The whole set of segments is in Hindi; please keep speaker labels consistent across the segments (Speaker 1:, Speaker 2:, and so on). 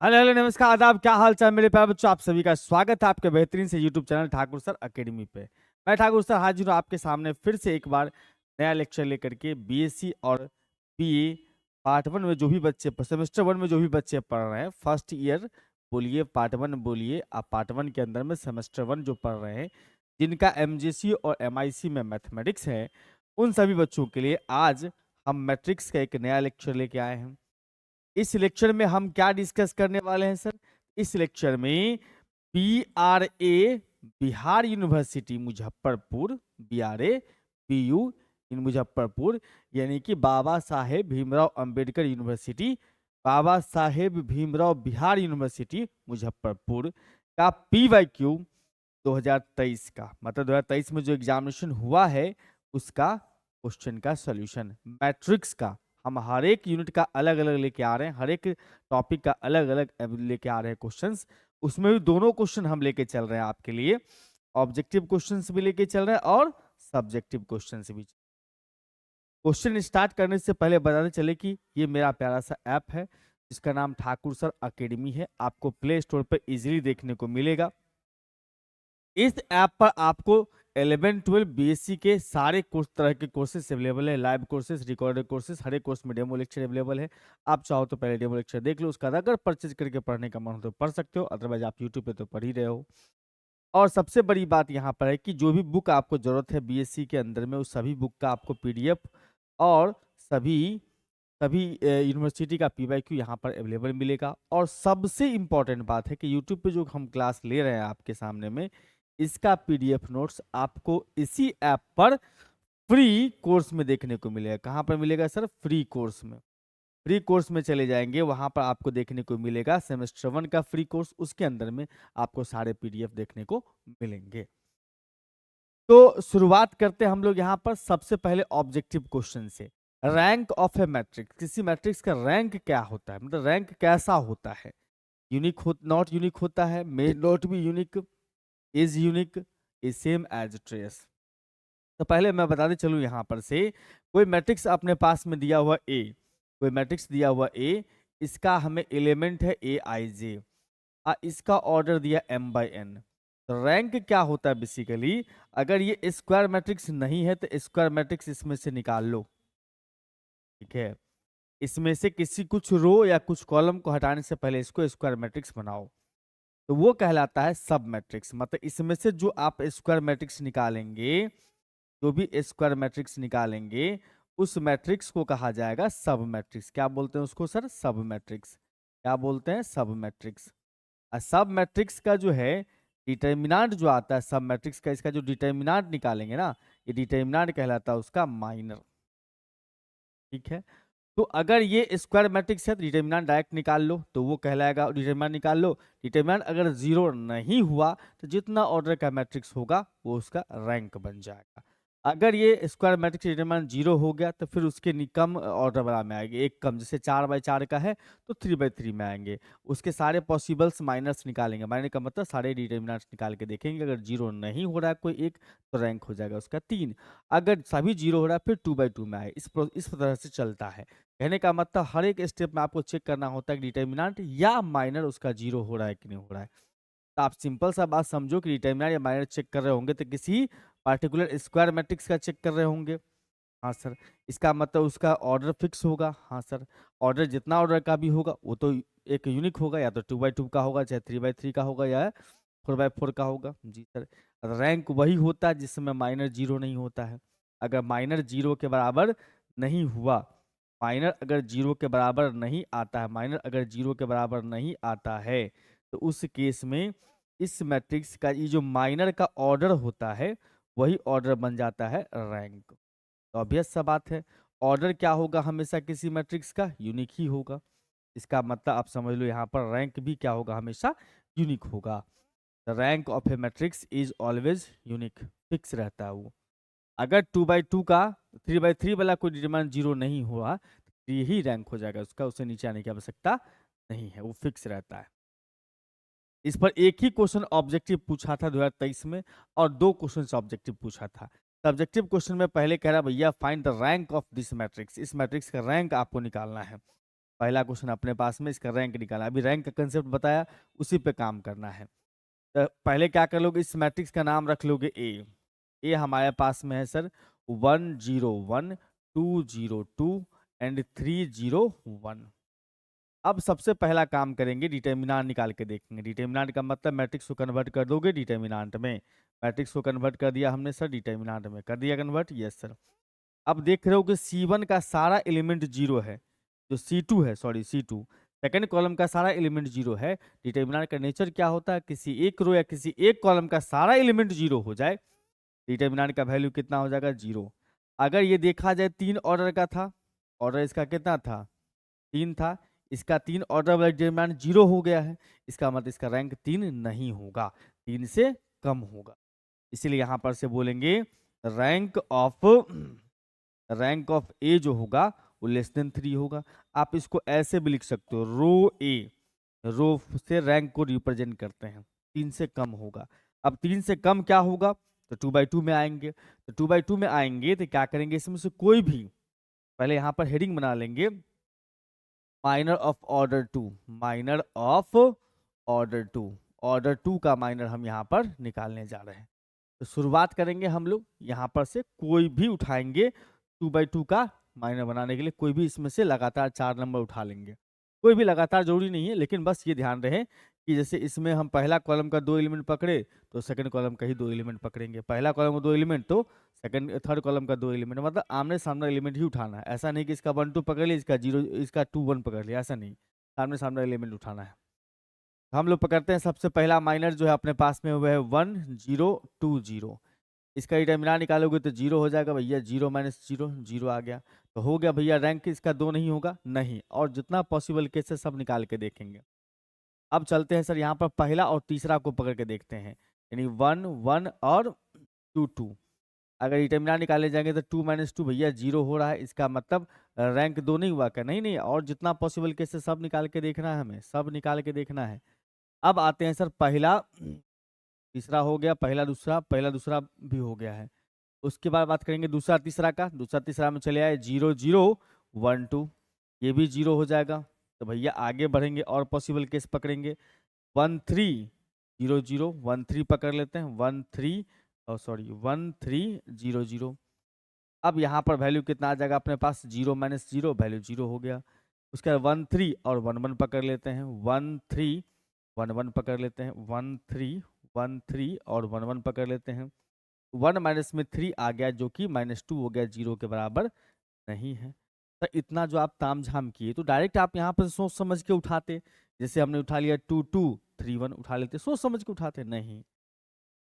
Speaker 1: हेलो हेलो नमस्कार आदाब, क्या हाल चाल मेरे प्यारे बच्चों। आप सभी का स्वागत है आपके बेहतरीन से YouTube channel Thakur sir academy पे। मैं ठाकुर सर हाजिर हूँ आपके सामने फिर से एक बार नया लेक्चर लेकर के। बीएससी और बीए पार्ट वन में जो भी बच्चे सेमेस्टर वन में जो भी बच्चे पढ़ रहे हैं, फर्स्ट ईयर बोलिए, पार्ट वन बोलिए, आप पार्ट वन के अंदर में सेमेस्टर वन जो पढ़ रहे हैं, जिनका एमजीसी और एमआईसी में मैथमेटिक्स है, उन सभी बच्चों के लिए आज हम मैट्रिक्स का एक नया लेक्चर लेके आए हैं। इस लेक्चर में हम क्या डिस्कस करने वाले हैं सर? इस लेक्चर में BRA Bihar university Muzaffarpur, BRA BU in Muzaffarpur, यानी कि बाबा साहेब भीमराव अंबेडकर यूनिवर्सिटी, बाबा साहेब भीमराव बिहार यूनिवर्सिटी मुजफ्फरपुर का पीवाईक्यू 2023 का, मतलब 2023 में जो एग्जामिनेशन हुआ है उसका क्वेश्चन का सॉल्यूशन मैट्रिक्स का हम हर एक यूनिट का अलग अलग लेके आ रहे हैं, हर एक टॉपिक का अलग अलग लेके आ रहे हैं क्वेश्चंस। उसमें भी दोनों क्वेश्चन हम लेके चल रहे हैं आपके लिए, ऑब्जेक्टिव क्वेश्चंस भी लेके चल रहे हैं और सब्जेक्टिव क्वेश्चंस भी। क्वेश्चन स्टार्ट करने से पहले बताते चले कि ये मेरा प्यारा सा ऐप है जिसका नाम ठाकुर सर अकेडमी है। आपको प्ले स्टोर पर इजीली देखने को मिलेगा। इस ऐप पर आपको 11-12 बीएससी के सारे कोर्स तरह के कोर्सेज अवेलेबल है, लाइव कोर्सेज, रिकॉर्डेड कोर्सेज, हर एक कोर्स में डेमो लेक्चर अवेलेबल है। आप चाहो तो पहले डेमो लेक्चर देख लो, उसका अगर परचेज करके पढ़ने का मन हो तो पढ़ सकते हो, अदरवाइज आप यूट्यूब पे तो पढ़ ही रहे हो। और सबसे बड़ी बात यहाँ पर है कि जो भी बुक आपको जरूरत है बीएससी के अंदर में, उस सभी बुक का आपको पीडीएफ और सभी सभी यूनिवर्सिटी का पीवाईक्यू यहाँ पर अवेलेबल मिलेगा। और सबसे इम्पॉर्टेंट बात है कि यूट्यूब पे जो हम क्लास ले रहे हैं आपके सामने में, इसका पीडीएफ नोट्स आपको इसी ऐप पर फ्री कोर्स में देखने को मिलेगा। कहाँ पर मिलेगा सर? फ्री कोर्स में। फ्री कोर्स में चले जाएंगे, वहां पर आपको देखने को मिलेगा सेमेस्टर वन का फ्री कोर्स, उसके अंदर में आपको सारे पीडीएफ देखने को मिलेंगे। तो शुरुआत करते हैं हम लोग यहाँ पर सबसे पहले ऑब्जेक्टिव क्वेश्चन से। रैंक ऑफ ए मैट्रिक्स, किसी मैट्रिक्स का रैंक क्या होता है, मतलब रैंक कैसा होता है? यूनिक हो, नॉट यूनिक होता है, may not be unique, is unique, is same as trace. तो पहले मैं बताते चलूँ यहाँ पर से, कोई मैट्रिक्स अपने पास में दिया हुआ ए, कोई मैट्रिक्स दिया हुआ ए, इसका हमें एलिमेंट है ए आई जे, इसका ऑर्डर दिया m बाई एन। तो रैंक क्या होता है बेसिकली? अगर ये स्क्वायर मैट्रिक्स नहीं है तो स्क्वायर मैट्रिक्स इसमें से निकाल लो, ठीक है? इसमें से किसी कुछ रो या कुछ कॉलम को हटाने से पहले इसको स्क्वायर मैट्रिक्स बनाओ, तो वो कहलाता है सब मैट्रिक्स। मतलब इसमें से जो आप स्क्वायर मैट्रिक्स निकालेंगे, जो भी स्क्वायर मैट्रिक्स निकालेंगे, उस मैट्रिक्स को कहा जाएगा सब मैट्रिक्स। क्या बोलते हैं उसको सर? सब मैट्रिक्स। क्या बोलते हैं? सब मैट्रिक्स। सब मैट्रिक्स का जो है डिटर्मिनांट जो आता है सब मैट्रिक्स का, इसका जो डिटर्मिनांट निकालेंगे ना, ये डिटर्मिनांट कहलाता है उसका माइनर, ठीक है? तो अगर ये स्क्वायर मैट्रिक्स है तो डिटर्मिनेंट डायरेक्ट निकाल लो, तो वो कहलाएगा, डिटर्मिनेंट निकाल लो। डिटर्मिनेंट अगर जीरो नहीं हुआ तो जितना ऑर्डर का मैट्रिक्स होगा वो उसका रैंक बन जाएगा। अगर ये स्क्वायर मैट्रिक्स डिटर्मिनेंट जीरो हो गया तो फिर उसके कम ऑर्डर वाला में आएंगे, एक कम, जैसे 4/4 का है तो 3/3 में आएंगे। उसके सारे पॉसिबल्स माइनस निकालेंगे, माइनस का मतलब सारे डिटर्मिनेंट्स निकाल के देखेंगे, अगर जीरो नहीं हो रहा है कोई एक तो रैंक हो जाएगा उसका 3। अगर सभी जीरो हो रहा है फिर 2/2 में आए। इस तरह से चलता है। कहने का मतलब हर एक स्टेप में आपको चेक करना होता है कि डिटर्मिनेंट या माइनर उसका जीरो हो रहा है कि नहीं हो रहा है। तो आप सिंपल सा बात समझो कि डिटर्मिनेंट या माइनर चेक कर रहे होंगे तो किसी पार्टिकुलर स्क्वायर मैट्रिक्स का चेक कर रहे होंगे। हाँ सर। इसका मतलब उसका ऑर्डर फिक्स होगा। हाँ सर। ऑर्डर जितना ऑर्डर का भी होगा वो तो एक यूनिक होगा, या तो 2/2 का होगा, चाहे 3/3 का होगा, या 4/4 का होगा। जी सर। रैंक वही होता है जिसमें माइनर जीरो नहीं होता है। अगर माइनर जीरो के बराबर नहीं हुआ, माइनर अगर जीरो के बराबर नहीं आता है, माइनर अगर जीरो के बराबर नहीं आता है, तो उस केस में इस मैट्रिक्स का ये जो माइनर का ऑर्डर होता है वही ऑर्डर बन जाता है रैंक। तो ऑब्वियस सा बात है, ऑर्डर क्या होगा हमेशा किसी मैट्रिक्स का? यूनिक ही होगा। इसका मतलब आप समझ लो यहाँ पर रैंक भी क्या होगा? हमेशा यूनिक होगा। The rank of A matrix is always unique, fix रहता है वो। अगर 2/2 का 3/3 वाला कोई डिटरमिनेंट जीरो नहीं हुआ तो यही रैंक हो जाएगा उसका, उसे नीचे आने की आवश्यकता नहीं है, वो फिक्स रहता है। इस पर एक ही क्वेश्चन ऑब्जेक्टिव पूछा था 2023 में, और 2 क्वेश्चन ऑब्जेक्टिव पूछा था। सब्जेक्टिव क्वेश्चन में पहले कह रहा भैया find the rank of this matrix, इस मैट्रिक्स का रैंक आपको निकालना है। पहला क्वेश्चन अपने पास में, इसका रैंक निकाला। अभी रैंक का कंसेप्ट बताया, उसी पे काम करना है। तो पहले क्या कर लोगे, इस मैट्रिक्स का नाम रख लोगे ए हमारे पास में है सर 101 202 एंड 301। अब सबसे पहला काम करेंगे, डिटर्मिनांट निकाल के देखेंगे। डिटर्मिनांट का मतलब मैट्रिक्स को कन्वर्ट कर दोगे डिटर्मिनांट में। मैट्रिक्स को कन्वर्ट कर दिया हमने सर, डिटर्मिनांट में कर दिया कन्वर्ट, यस सर। अब देख रहे हो कि C1 का सारा एलिमेंट जीरो है, जो C2 है, सॉरी C2 सेकंड कॉलम का सारा एलिमेंट जीरो है। डिटर्मिनेंट का नेचर क्या होता है, किसी एक रो या किसी एक कॉलम का सारा एलिमेंट जीरो हो जाए, डिटर्मिनेंट का वैल्यू कितना हो जाएगा, जीरो। अगर ये देखा जाए 3 ऑर्डर का था, ऑर्डर इसका कितना था, 3 था, इसका 3 ऑर्डर वाला डिटर्मिनेंट जीरो हो गया है, इसका मतलब इसका रैंक 3 नहीं होगा, 3 से कम होगा। इसीलिए यहां पर से बोलेंगे रैंक ऑफ ए जो होगा वो लेस देन 3 होगा। आप इसको ऐसे भी लिख सकते हो, रो से रैंक को रिप्रेजेंट करते हैं, 3 से कम होगा। अब 3 से कम क्या होगा, तो 2/2 में आएंगे। तो 2/2 में आएंगे तो क्या करेंगे, इसमें से कोई भी, पहले यहां पर हेडिंग बना लेंगे, minor of order 2, minor of order 2 का माइनर हम यहाँ पर निकालने जा रहे हैं। तो शुरुआत करेंगे हम लोग यहाँ पर से, कोई भी उठाएंगे 2/2 का माइनर बनाने के लिए, कोई भी इसमें से लगातार 4 नंबर उठा लेंगे। कोई भी लगातार जरूरी नहीं है, लेकिन बस ये ध्यान रहे कि जैसे इसमें हम पहला कॉलम का 2 एलिमेंट पकड़े तो सेकंड कॉलम का ही 2 एलिमेंट पकड़ेंगे, पहला कॉलम का 2 एलिमेंट तो सेकंड थर्ड कॉलम का 2 एलिमेंट, मतलब आमने सामने एलिमेंट ही उठाना है। ऐसा नहीं कि इसका 1 2 पकड़ लिया, इसका 0 इसका 2 1 पकड़ लिया, ऐसा नहीं, सामने सामने एलिमेंट उठाना है। हम लोग पकड़ते हैं सबसे पहला माइनर जो है अपने पास में, वो है 1020। इसका डिटर्मिनेंट निकालोगे तो 0 हो जाएगा भैया, 0 माइनस 0 0 आ गया, तो हो गया भैया रैंक इसका 2 नहीं होगा, नहीं। और जितना पॉसिबल केस है सब निकाल के देखेंगे। अब चलते हैं सर यहाँ पर पहला और तीसरा को पकड़ के देखते हैं, यानी 1 1 और 2 2। अगर डिटर्मिनेंट निकाले जाएंगे तो 2 माइनस 2 भैया 0 हो रहा है, इसका मतलब रैंक 2 नहीं हुआ क्या, नहीं नहीं, और जितना पॉसिबल केस है सब निकाल के देखना है, हमें सब निकाल के देखना है। अब आते हैं सर पहला तीसरा हो गया, पहला दूसरा भी हो गया है। उसके बाद बात करेंगे दूसरा तीसरा का, दूसरा तीसरा में चले आए 0 0 1 2, ये भी 0 हो जाएगा। तो भैया आगे बढ़ेंगे और पॉसिबल केस पकड़ेंगे, 1 3 0 0 1 3 पकड़ लेते हैं, 1 3 सॉरी 1 3 0 0। अब यहाँ पर वैल्यू कितना आ जाएगा अपने पास, 0 माइनस 0 वैल्यू 0 हो गया। उसके बाद 1 3 और 1 1 पकड़ लेते हैं, 1 3 1 1 पकड़ लेते हैं, 1 3 1 3 और 1 1 पकड़ लेते हैं। 1 माइनस में 3 आ गया जो कि -2 हो गया, 0 के बराबर नहीं है। तो इतना जो आप तामझाम किए, तो डायरेक्ट आप यहाँ पर सोच समझ के उठाते, जैसे हमने उठा लिया 2 2 3 1 उठा लेते, सोच समझ के उठाते, नहीं।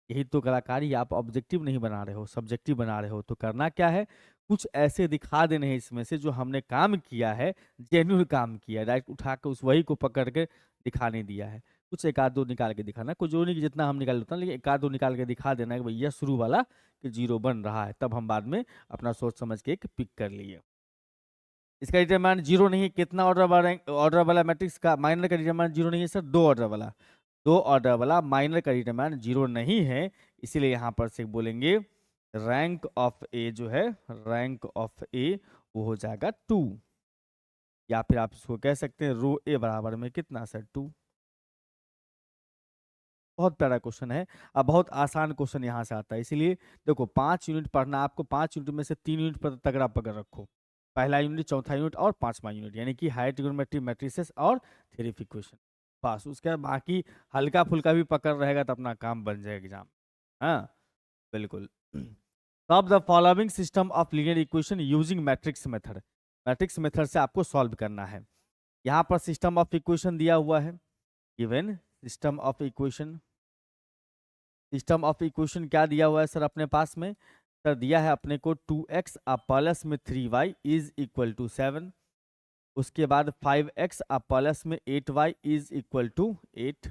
Speaker 1: यही तो कलाकारी, आप ऑब्जेक्टिव नहीं बना रहे हो, सब्जेक्टिव बना रहे हो। तो करना क्या है, कुछ ऐसे दिखा देने हैं इसमें से जो हमने काम किया है, जेन्युइन काम किया है, डायरेक्ट उठा के उस वही को पकड़ के दिखाने दिया है। कुछ एक आध दो निकाल के दिखाना, कुछ जो नहीं कि जितना हम निकाल लेते हैं, लेकिन एक आध दो निकाल के दिखा देना है कि भैया शुरू वाला कि 0 बन रहा है, तब हम बाद में अपना सोच समझ के एक पिक कर लिए। इसका डिटरमिनेंट 0 नहीं है, कितना ऑर्डर वाला मैट्रिक्स का माइनर का डिटरमिनेंट 0 नहीं है सर, 2 ऑर्डर वाला, 2 ऑर्डर वाला माइनर का डिटरमिनेंट 0 नहीं है। इसीलिए यहाँ पर से बोलेंगे रैंक ऑफ ए जो है, रैंक ऑफ ए वो हो जाएगा 2, या फिर आप इसको कह सकते हैं रो ए बराबर में कितना सर, 2। बहुत प्यारा क्वेश्चन है। अब बहुत आसान क्वेश्चन यहाँ से आता है, इसीलिए देखो 5 यूनिट पढ़ना, आपको 5 यूनिट में से 3 यूनिट पर तगड़ा पकड़ रखो, पहला यूनिट, चौथा यूनिट और 5वां यूनिट, यानी कि हायर ट्रिगोनोमेट्री मैट्रिसेस और थ्योरी ऑफ इक्वेशन, बस। उसके बाद बाकी हल्का फुल्का भी पकड़ रहेगा तो अपना काम बन जाएगा एग्जाम। हाँ बिल्कुल। Solve the following system of linear equation using matrix method, matrix method से आपको सॉल्व करना है। यहाँ पर सिस्टम ऑफ इक्वेशन दिया हुआ है, given system of equation, system of equation क्या दिया हुआ है सर अपने पास में, सर दिया है अपने को 2x प्लस में 3y इज इक्वल टू 7, उसके बाद 5x प्लस में 8y इज इक्वल टू 8।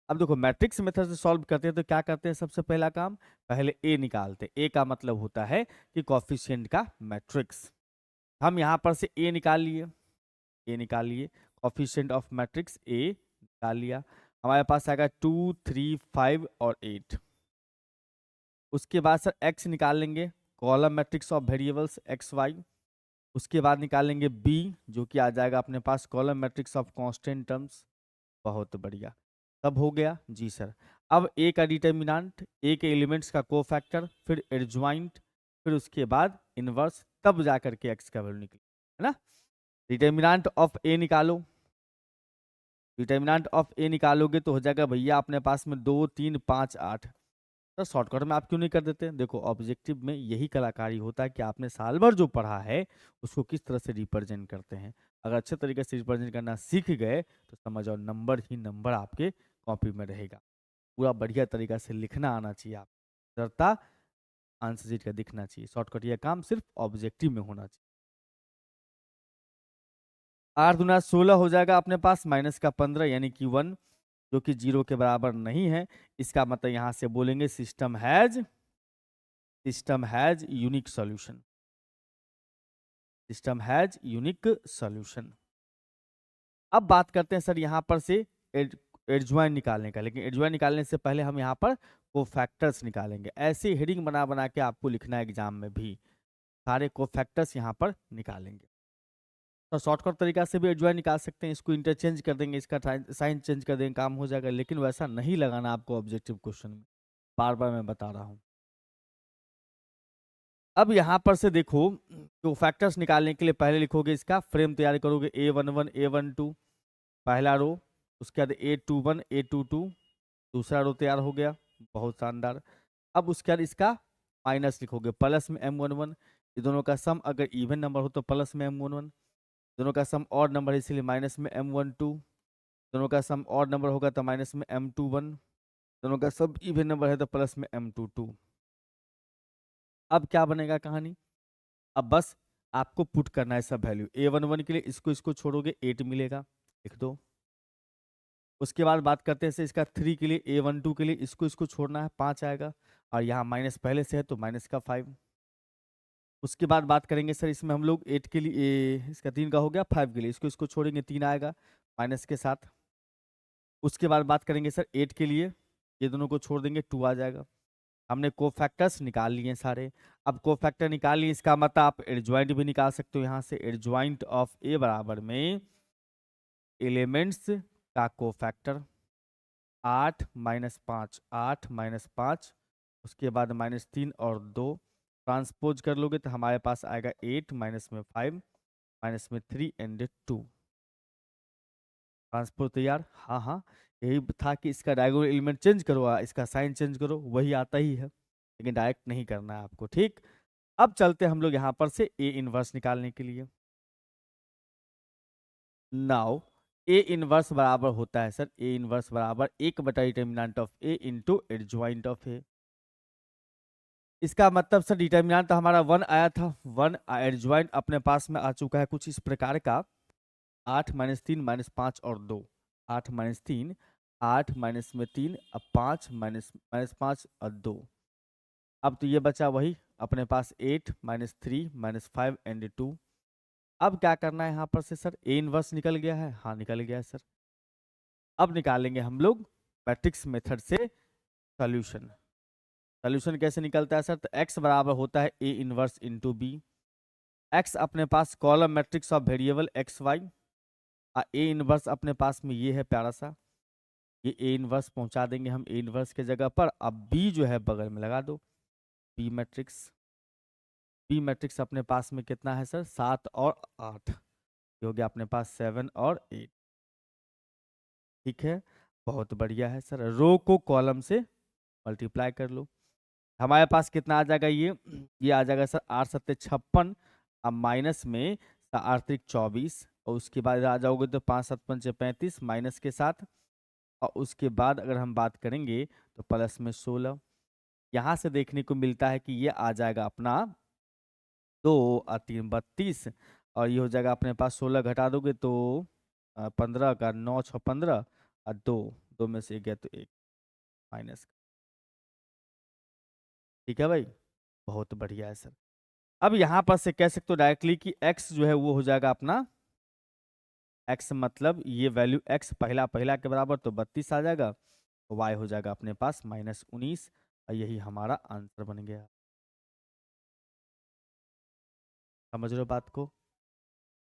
Speaker 1: अब देखो मैट्रिक्स मेथड से सॉल्व करते हैं तो क्या करते हैं, सबसे पहला काम पहले ए निकालते हैं। ए का मतलब होता है कि कोफिशिएंट का मैट्रिक्स। हम यहाँ पर से ए निकाल लिए, ए निकाल लिए, कोफिशिएंट ऑफ मैट्रिक्स ए निकाल लिया। हमारे पास आएगा 2 3 5 और 8। उसके बाद सर एक्स निकाल लेंगे, column matrix of variables x y. उसके बाद निकालेंगे बी, जो कि आ जाएगा अपने पास column matrix of constant terms. बहुत बढ़िया, तब हो गया जी सर। अब ए का डिटर्मिनेंट, ए के एलिमेंट्स का कोफैक्टर, फिर एडज्वाइंट, फिर उसके बाद इनवर्स, तब जा करके एक्स का वैल्यू निकले, है ना। डिटर्मिनेंट ऑफ ए निकालो, डिटर्मिनेंट ऑफ ए निकालोगे तो हो जाएगा भैया अपने पास में 2 3 5 8। तो शॉर्टकट में आप क्यों नहीं कर देते? देखो ऑब्जेक्टिव में यही कलाकारी होता है कि आपने साल भर जो पढ़ा है उसको किस तरह से रिप्रेजेंट करते हैं। अगर अच्छे तरीके से रिप्रेजेंट करना सीख गए तो समझ आओ नंबर ही नंबर आपके कॉपी में रहेगा। पूरा बढ़िया तरीका से लिखना आना चाहिए आप, डरता आंसर शीट का दिखना चाहिए। शॉर्टकट यह काम सिर्फ ऑब्जेक्टिव में होना चाहिए। 8 दूना 16 हो जाएगा अपने पास, माइनस का 15 यानी कि 1, जो कि 0 के बराबर नहीं है। इसका मतलब यहां से बोलेंगे system has unique solution, system has unique solution. अब बात करते हैं सर यहाँ पर से एडज्वाइन निकालने का, लेकिन एडज्वाइन निकालने से पहले हम यहाँ पर कोफैक्टर्स निकालेंगे। ऐसे हेडिंग बना बना के आपको लिखना है एग्जाम में भी, सारे कोफैक्टर्स यहाँ पर निकालेंगे। तो शॉर्टकट तरीका से भी एडज्वाइन निकाल सकते हैं, इसको इंटरचेंज कर देंगे, इसका साइन चेंज कर देंगे, काम हो जाएगा। लेकिन वैसा नहीं लगाना आपको ऑब्जेक्टिव क्वेश्चन में, बार बार मैं बता रहा हूँ। अब यहाँ पर से देखो, तो फैक्टर्स निकालने के लिए पहले लिखोगे इसका फ्रेम तैयार करोगे, A11 A12 पहला रो, उसके बाद A21 A22 दूसरा रो तैयार हो गया, बहुत शानदार। अब उसके बाद इसका माइनस लिखोगे, प्लस में M11, ये दोनों का सम अगर इवन नंबर हो तो प्लस में M11, दोनों का सम ऑड नंबर है इसलिए माइनस में M12, दोनों का सम ऑड नंबर होगा तो माइनस में M21, दोनों का सब इवन नंबर है तो प्लस में M22। अब क्या बनेगा कहानी? अब बस आपको पुट करना है सब वैल्यू। A11 के लिए इसको इसको छोड़ोगे 8 मिलेगा, लिख दो। उसके बाद बात करते हैं इसका 3 के लिए, A12 के लिए इसको इसको छोड़ना है, 5 आएगा, और यहाँ माइनस पहले से है तो माइनस का 5। उसके बाद बात करेंगे सर इसमें हम लोग 8 के लिए, इसका 3 का हो गया, 5 के लिए इसको इसको छोड़ेंगे, 3 आएगा माइनस के साथ। उसके बाद बात करेंगे सर 8 के लिए, ये दोनों को छोड़ देंगे, 2 आ जाएगा। हमने कोफैक्टर्स निकाल लिए सारे। अब कोफैक्टर निकाल लिए, इसका मतलब आप एडज्वाइंट भी निकाल सकते हो यहाँ से। एडज्वाइंट ऑफ ए बराबर में एलिमेंट्स का कोफैक्टर 8 माइनस 5, 8 माइनस 5, उसके बाद माइनस 3 और 2 ट्रांसपोज कर लोगे तो हमारे पास आएगा 8 माइनस में 5 माइनस में 3 एंड 2। ट्रांसपोज तैयार, हाँ हाँ, यही था कि इसका डायगोनल एलिमेंट चेंज करो, इसका साइन चेंज करो, वही आता ही है, लेकिन डायरेक्ट नहीं करना है आपको, ठीक। अब चलते हम लोग यहाँ पर से ए इनवर्स निकालने के लिए। नाउ ए इनवर्स बराबर होता है सर, ए इनवर्स बराबर 1 बटा determinant of A into adjoint of A. इसका मतलब सर डिटर्मिनेंट तो हमारा 1 आया था, 1, एडज्वाइंट अपने पास में आ चुका है कुछ इस प्रकार का, 8 माइनस 3 माइनस 5 और 2, 8 माइनस 3, 8 माइनस में 3, अब 5 माइनस माइनस 5 और 2। अब तो ये बचा वही अपने पास 8 माइनस 3 माइनस 5 एंड 2। अब क्या करना है यहाँ पर से सर, ए इनवर्स निकल गया है, हाँ निकल गया है सर। अब निकालेंगे हम लोग मैट्रिक्स मेथड से सॉल्यूशन। सॉल्यूशन कैसे निकलता है सर? तो एक्स बराबर होता है A inverse into B. X अपने पास column matrix of variable x y, A inverse अपने पास में ये है प्यारा सा, ये ए इनवर्स पहुंचा देंगे हम ए इनवर्स के जगह पर। अब बी जो है बगल में लगा दो, बी मैट्रिक्स। बी मैट्रिक्स अपने पास में कितना है सर? 7 और 8, ये हो गया अपने पास 7 और 8, ठीक है, बहुत बढ़िया है सर। रो को कॉलम से मल्टीप्लाई कर लो, हमारे पास कितना आ जाएगा? ये आ जाएगा सर 8 सत्ते 56, अब माइनस में 8 त्रिक 24, और उसके बाद आ जाओगे तो 5 7 पंचे 35 माइनस के साथ, और उसके बाद अगर हम बात करेंगे तो प्लस में 16। यहाँ से देखने को मिलता है कि ये आ जाएगा अपना 2 और 3 32, और ये हो जाएगा अपने पास 16 घटा दोगे तो 15 का 9 6 15 और 2, 2 में से 1 गया तो 1 माइनस, ठीक है भाई, बहुत बढ़िया है सर। अब यहाँ पर से कह सकते हो डायरेक्टली कि x जो है वो हो जाएगा अपना, x मतलब ये वैल्यू x पहला पहला के बराबर तो 32 आ जाएगा, y हो जाएगा अपने पास -19, और यही हमारा आंसर बन गया। समझ रहे हो बात को?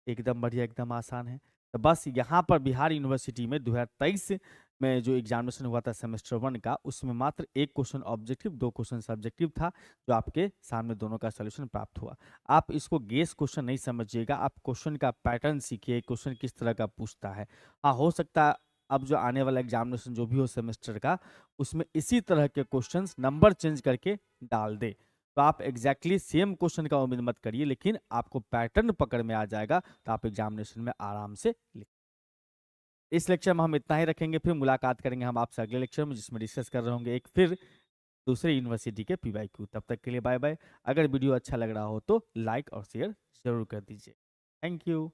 Speaker 1: एकदम बढ़िया, एकदम आसान है। तो बस यहाँ पर बिहार यूनिवर्सिटी में 2023 में जो एग्जामिनेशन हुआ था सेमेस्टर 1 का, उसमें मात्र 1 क्वेश्चन ऑब्जेक्टिव, 2 क्वेश्चन सब्जेक्टिव था, जो आपके सामने दोनों का सॉल्यूशन प्राप्त हुआ। आप इसको गेस क्वेश्चन नहीं समझिएगा, आप क्वेश्चन का पैटर्न सीखिए, क्वेश्चन किस तरह का पूछता है। हाँ, हो सकता है अब जो आने वाला एग्जामिनेशन जो भी हो सेमेस्टर का, उसमें इसी तरह के क्वेश्चंस नंबर चेंज करके डाल दे। तो आप एग्जैक्टली सेम क्वेश्चन का उम्मीद मत करिए, लेकिन आपको पैटर्न पकड़ में आ जाएगा, तो आप एग्जामिनेशन में आराम से लिख। इस लेक्चर में हम इतना ही रखेंगे, फिर मुलाकात करेंगे हम आपसे अगले लेक्चर में, जिसमें डिस्कस कर रहे होंगे एक फिर दूसरे यूनिवर्सिटी के PYQ। तब तक के लिए बाय बाय। अगर वीडियो अच्छा लग रहा हो तो लाइक और शेयर जरूर कर दीजिए। Thank you.